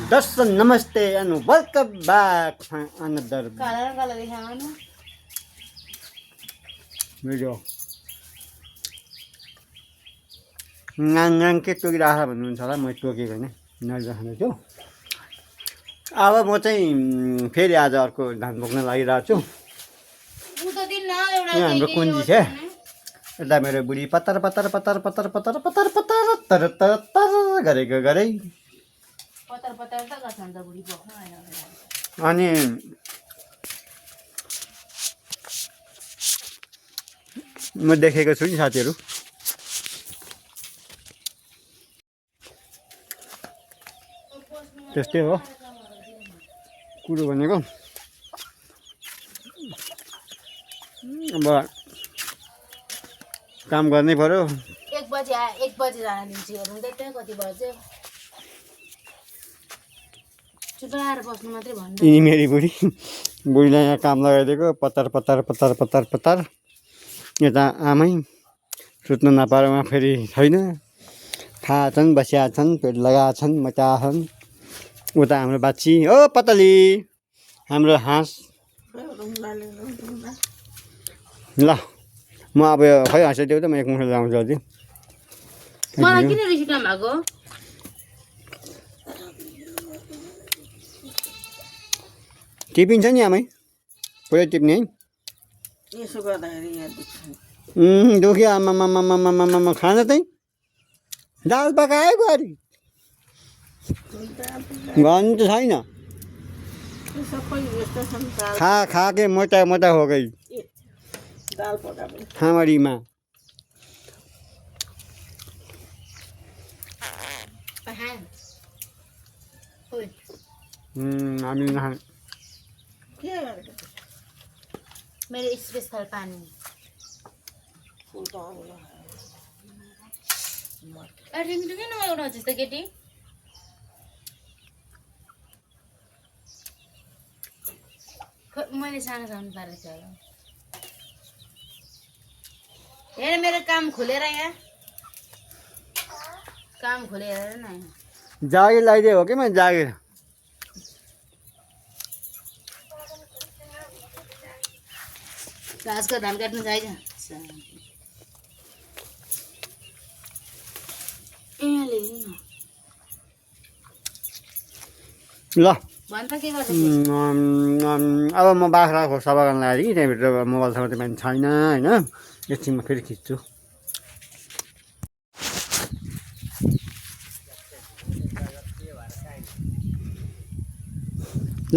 Dasan namaste and welcome back to another video. Ngang के टोकिरहेको भन्नुहुन्छ होला म टोकेको हैन नजान्नु थियो। अब म चाहिँ फेरि आज अर्को धान बोक्न लागिरहेको छु। यहाँ हाम्रो कुन्जी छ। यता मेरो बुढी पत्तर पत्तर पत्तर पत्तर पत्तर पत्तर पत्तर तर तर तर गरेको गरे पत्तर पत्तर त गर्छ नि त बुढी बोक्न हैन। अनि म देखेको छु नि साथीहरु। त्यस्तै हो कुरो भनेको। अब काम गर्नै पर्यो। 1 बजे जान दिन्छु हेर्नु त त्यहाँ कति बज्यो। चुपाएर बस्नु मात्रै भन्नु। यी मेरी बुढीलाई यहाँ काम लगाइदिएको पत्तर पत्तर पत्तर पत्तर पत्तर। यता आमै सुत्न नपारेमा फेरि छैन। खाछन् बसिया छन् पेट लगाछन् मचा छन्। उता हाम्रो बाछी ओ पतली हाम्रो हाँस ल म अब खै हाँसिदेऊ त म एक मुठो ल्याउँछु अझै। मलाई किन रिस उठ्नु भएको? टिपिन्छ नि आमै पुरै टिप्ने है। यसो गर्दाखेरि यहाँ दुख्छ। दुख्यो आमा खाना चाहिँ दाल पकायो गरी गर्नु त छैन। सबै यस्तो छन् दाल खा के मोटा मोटा हो गई दाल पकाएको। खामरीमा हामी नखाने के गरेको मेरो स्पेशल पानी फुल त आउला रिङ किन उठाउँछ त केटी? मैले सानो सानो पारेको छु होला। हेर मेरो काम खुलेर यहाँ काम खुलेर न जागिर लगाइदियो हो कि मैले जागिर घाँसको धान काट्नु चाहिन्छ। ल भन्छ के गर्छ? अब म बाख्राको सफा गर्न लाग्यो कि त्यहाँभित्र मोबाइल सफा चाहिँ मान्छे छैन होइन। एकछिनमा फेरि खिच्छु।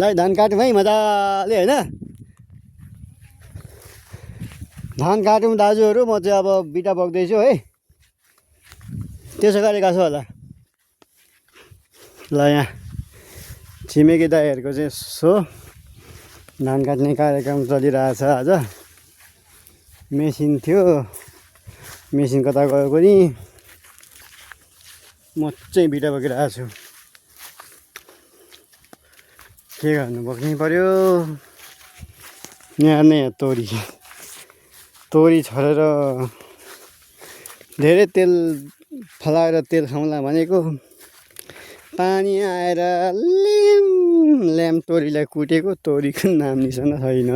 ल धान काट्यौँ है मजाले होइन। धान काट्यौँ दाजुहरू। म चाहिँ अब बिटा बोक्दैछु है। त्यसो गरेका छु होला। ल यहाँ छिमेकी दाइहरूको चाहिँ यसो धान काट्ने कार्यक्रम चलिरहेछ आज। मेसिन थियो मेसिन कता गयो पनि म चाहिँ बिटा बोकिरहेको छु। के गर्नु बोक्नै पर्यो। यहाँ नै तोरी छरेर धेरै तेल फलाएर तेल खाउँला भनेको पानी आएर ल्याम तोरीलाई कुटेको तोरीको नाम निशाना छैन।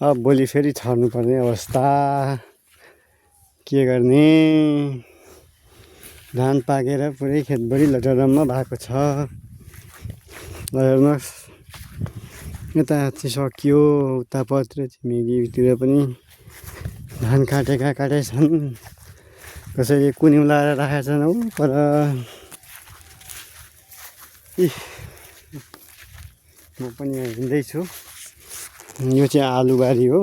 अब भोलि फेरि छर्नुपर्ने अवस्था के गर्ने। धान पाकेर पुरै खेतभरि लटरम्म भएको छ। हेर्नुहोस् यता चाहिँ सकियो। उता पत्र छिमेकीतिर पनि धान काटेका छन्। कसैले कुन्यु लाएर राखेका छन् हौ पर। म पनि यहाँ हिँड्दैछु। यो चाहिँ आलुबारी हो।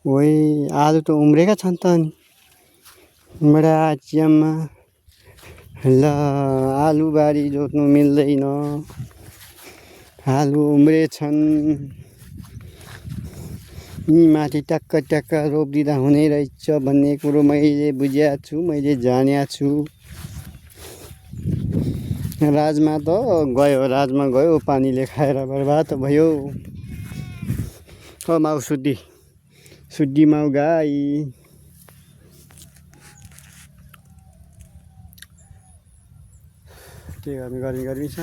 ओइ आलु त उम्रेका छन् त अनि बडा चियामा। ल आलुबारी जोत्नु मिल्दैन। आलु उम्रेछन्। यी माथि टक्क टक्क रोपिदिँदा हुने रहेछ भन्ने कुरो मैले बुझेको छु मैले जानेको छु। राजमा त गयो पानीले खाएर बर्बाद भयो। माउ सुड्डी माउ गाई के गर्ने गर्मी छ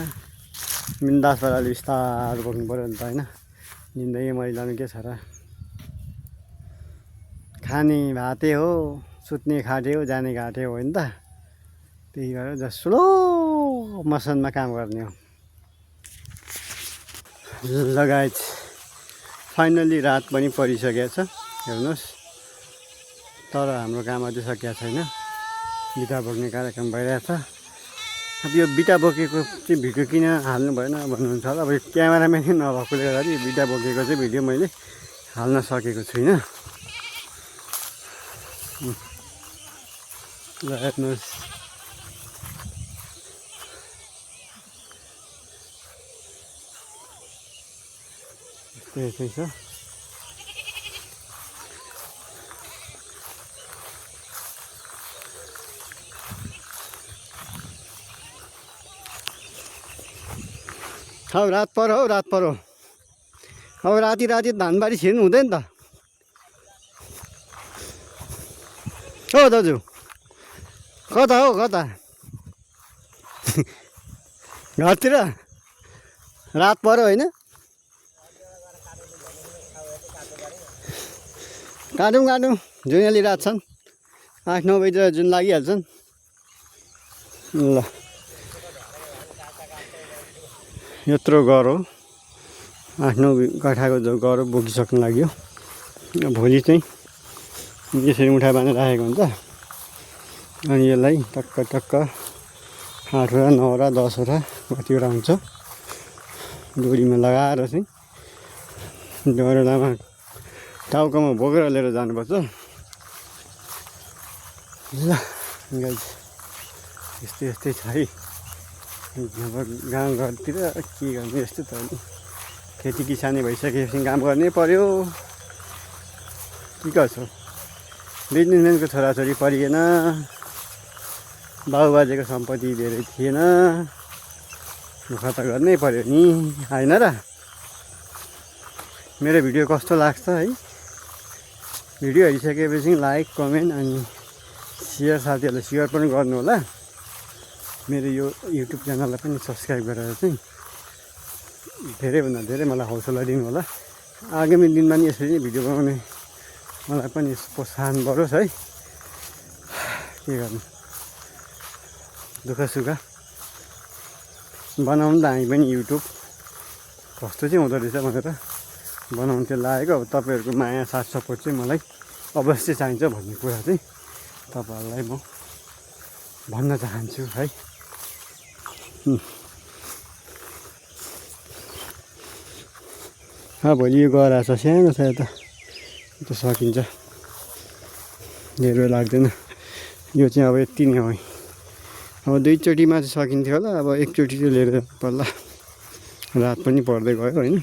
बिन्दास पाराले बिस्तारो बोक्नु पऱ्यो नि त होइन जिन्दगी मैलानु के छ र खाने भाते हो सुत्ने खाटे हो जाने घाटे हो होइन त त्यही भएर स्लो मसनमा काम गर्ने हो लगायत फाइनल्ली रात पनि परिसकेको छ हेर्नुहोस् तर हाम्रो काम अझै सकिएको छैन बिटा बोक्ने कार्यक्रम भइरहेछ अब यो बिटा बोकेको चाहिँ भिडियो किन हाल्नु भएन भन्नुहुन्छ होला अब क्यामेराम्यान नभएकोले गर्दाखेरि बिटा बोकेको चाहिँ भिडियो मैले हाल्न सकेको छुइनँ ल हेर्नुहोस् त्यस्तै छ अब रात पऱ्यो हौ रात पऱ्यो अब राति धानबारी छिर्नु हुँदैन त हो दाजु कता हो कता घरतिर रात पऱ्यो होइन काटौँ जुनेली रात छन् 8-9 बजीतिर जुन लागिहाल्छन् ल यत्रो घर हो 8-9 कठाको घर बोकिसक्नु लाग्यो भोलि चाहिँ यसरी उठा बाँधेर राखेको हुन्छ अनि यसलाई टक्क 8वटा 9वटा 10वटा कतिवटा हुन्छ डोरीमा लगाएर चाहिँ डोरेलामा टाउकोमा बोकेर लिएर जानुपर्छ ल गाइस यस्तै छ है गाउँघरतिर के गर्ने यस्तो त नि खेती किसानी भइसकेपछि काम गर्नै पर्यो के गर्छौ बिजनेसम्यानको छोराछोरी परिएन बाबुबाजेको सम्पत्ति धेरै थिएन दुःख त गर्नै पर्यो नि होइन र मेरो भिडियो कस्तो लाग्छ है भिडियो हेरिसकेपछि लाइक कमेन्ट अनि सेयर साथीहरूले सेयर पनि गर्नु होला मेरो यो युट्युब च्यानललाई पनि सब्सक्राइब गरेर चाहिँ धेरैभन्दा धेरै मलाई हौसला दिनु होला आगामी दिनमा नि यसरी नै भिडियो बनाउने मलाई पनि प्रोत्साहन बढोस् है के गर्नु दुःख सुख बनाउनु त हामी पनि युट्युब कस्तो चाहिँ हुँदो रहेछ भनेर बनाउनु चाहिँ लागेको अब तपाईँहरूको माया साथ सपोर्ट चाहिँ मलाई अवश्य चाहिन्छ भन्ने कुरा चाहिँ तपाईँहरूलाई म भन्न चाहन्छु है भोलि यो गएर छ सानो छ यता त्यो सकिन्छ धेरै लाग्दैन यो चाहिँ अब यति नै हो अब 2 चोटिमा चाहिँ सकिन्थ्यो होला अब 1 चोटि चाहिँ लिएर पर्ला रात पनि पर्दै गयो होइन